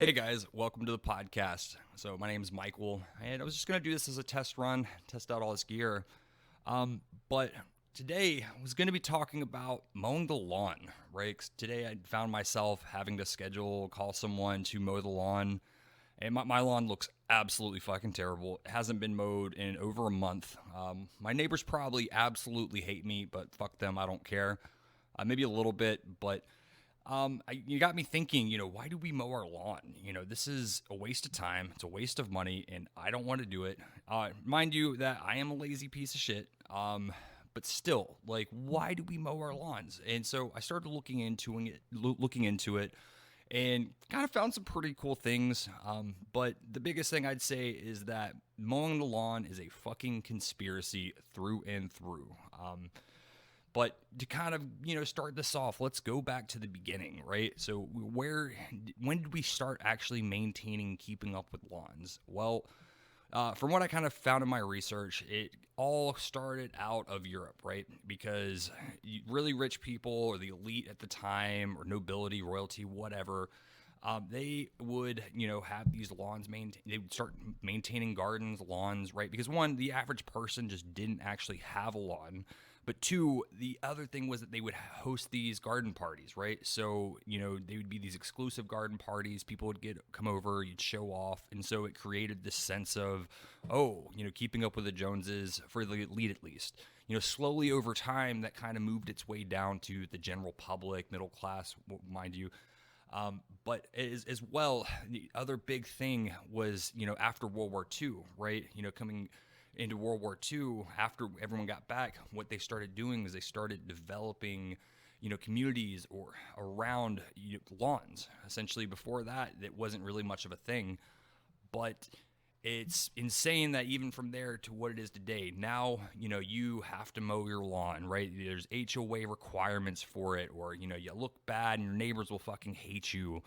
Hey guys, welcome to the podcast. So my name is Michael, and I was just gonna do this as a test run, test out all this gear. But today I was gonna be talking about mowing the lawn, right? 'Cause today I found myself having to call someone to mow the lawn, and my lawn looks absolutely fucking terrible. It hasn't been mowed in over a month. My neighbors probably absolutely hate me, but fuck them, I don't care. Maybe a little bit, but you got me thinking, why do we mow our lawn? This is a waste of time. It's a waste of money, and I don't want to do it. Mind you, that I am a lazy piece of shit. But still, like, why do we mow our lawns? And so I started looking into it, and kind of found some pretty cool things. But the biggest thing I'd say is that mowing the lawn is a fucking conspiracy through and through. But to kind of start this off, let's go back to the beginning, right? So when did we start actually maintaining, keeping up with lawns? Well, from what I kind of found in my research, it all started out of Europe, right? Because really rich people or the elite at the time, or nobility, royalty, whatever, they would, have these lawns maintained. They would start maintaining gardens, lawns, right? Because one, the average person just didn't actually have a lawn. But two, the other thing was that they would host these garden parties, right? So, they would be these exclusive garden parties. People would come over, you'd show off. And so it created this sense of, oh, keeping up with the Joneses, for the elite at least. Slowly over time, that kind of moved its way down to the general public, middle class, mind you. But as well, the other big thing was, after World War II, right? Coming into World War II, after everyone got back, what they started doing is they started developing, communities or around lawns. Essentially, before that, it wasn't really much of a thing. But it's insane that even from there to what it is today, now, you have to mow your lawn, right? There's HOA requirements for it, or, you look bad and your neighbors will fucking hate you.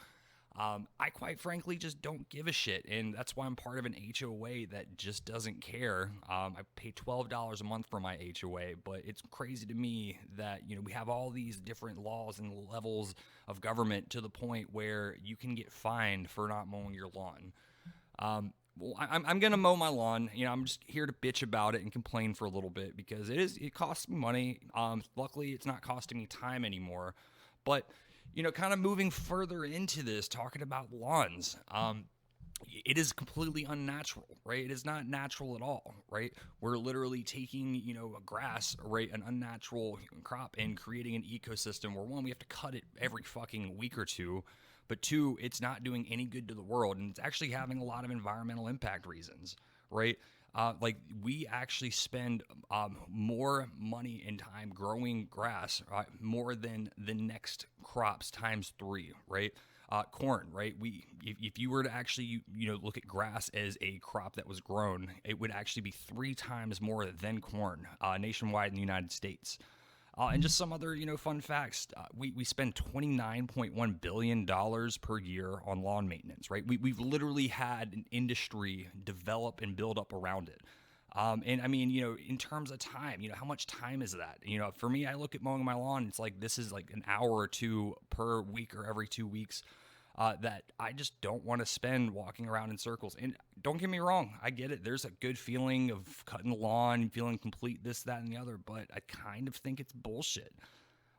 I quite frankly just don't give a shit, and that's why I'm part of an HOA that just doesn't care. I pay $12 a month for my HOA, but it's crazy to me that we have all these different laws and levels of government to the point where you can get fined for not mowing your lawn. Well, I'm gonna mow my lawn. I'm just here to bitch about it and complain for a little bit because it costs me money. Luckily, it's not costing me time anymore. But kind of moving further into this, talking about lawns, it is completely unnatural, right? It is not natural at all, right? We're literally taking, a grass, right, an unnatural crop, and creating an ecosystem where one, we have to cut it every fucking week or two, but two, it's not doing any good to the world, and it's actually having a lot of environmental impact reasons, right? Like we actually spend more money and time growing grass, more than the next crops times three, right? Corn, right? If you were to actually look at grass as a crop that was grown, it would actually be three times more than corn nationwide in the United States. And just some other, fun facts. We spend $29.1 billion per year on lawn maintenance, right? We've literally had an industry develop and build up around it. And I mean, in terms of time, how much time is that? For me, I look at mowing my lawn, it's like this is like an hour or two per week or every 2 weeks, that I just don't want to spend walking around in circles. And don't get me wrong, I get it. There's a good feeling of cutting the lawn, feeling complete, this, that, and the other, but I kind of think it's bullshit.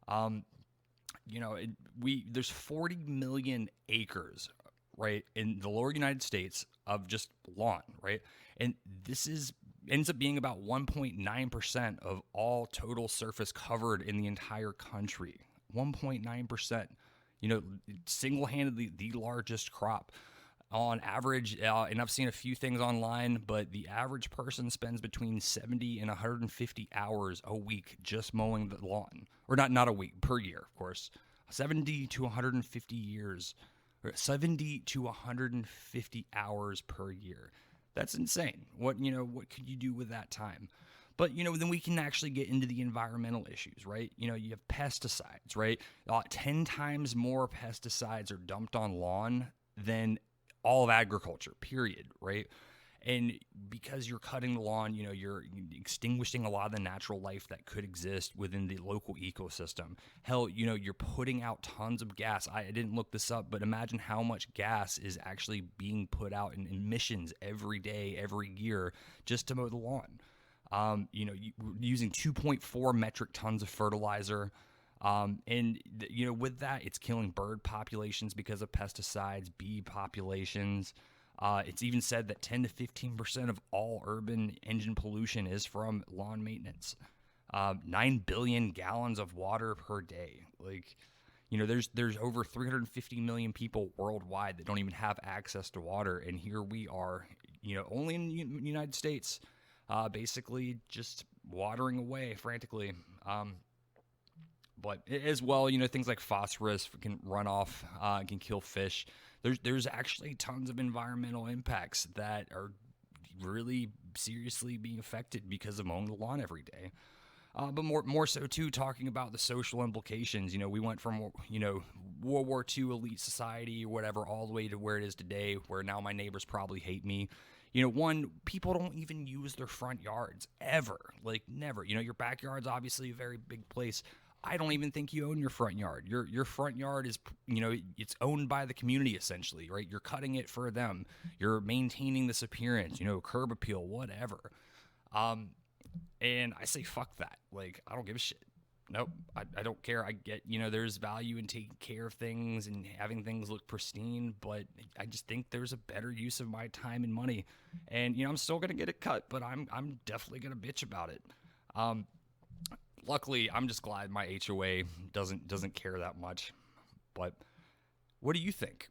Um, there's 40 million acres, right, in the lower United States of just lawn, right? And this is ends up being about 1.9% of all total surface covered in the entire country. 1.9%. Single-handedly the largest crop on average. And I've seen a few things online, but the average person spends between 70 and 150 hours a week just mowing the lawn, or not a week, per year, of course. 70 to 150 years, or 70 to 150 hours per year. That's insane. What could you do with that time? But, then we can actually get into the environmental issues, right? You have pesticides, right? 10 times more pesticides are dumped on lawn than all of agriculture, period, right? And because you're cutting the lawn, you're extinguishing a lot of the natural life that could exist within the local ecosystem. Hell, you're putting out tons of gas. I didn't look this up, but imagine how much gas is actually being put out in emissions every day, every year, just to mow the lawn. Using 2.4 metric tons of fertilizer. With that, it's killing bird populations because of pesticides, bee populations. It's even said that 10 to 15% of all urban engine pollution is from lawn maintenance. 9 billion gallons of water per day. There's over 350 million people worldwide that don't even have access to water, and here we are, only in the United States, basically just watering away frantically. But as well, things like phosphorus can run off, can kill fish. There's actually tons of environmental impacts that are really seriously being affected because of mowing the lawn every day. But more so too, talking about the social implications. We went from World War II elite society or whatever, all the way to where it is today, where now my neighbors probably hate me. People don't even use their front yards ever, like never. Your backyard's obviously a very big place. I don't even think you own your front yard. Your front yard is, it's owned by the community essentially, right? You're cutting it for them. You're maintaining this appearance, curb appeal, whatever. And I say, fuck that. Like, I don't give a shit. Nope, I don't care. I get, there's value in taking care of things and having things look pristine, but I just think there's a better use of my time and money. And, I'm still going to get it cut, but I'm definitely going to bitch about it. Luckily, I'm just glad my HOA doesn't care that much. But what do you think?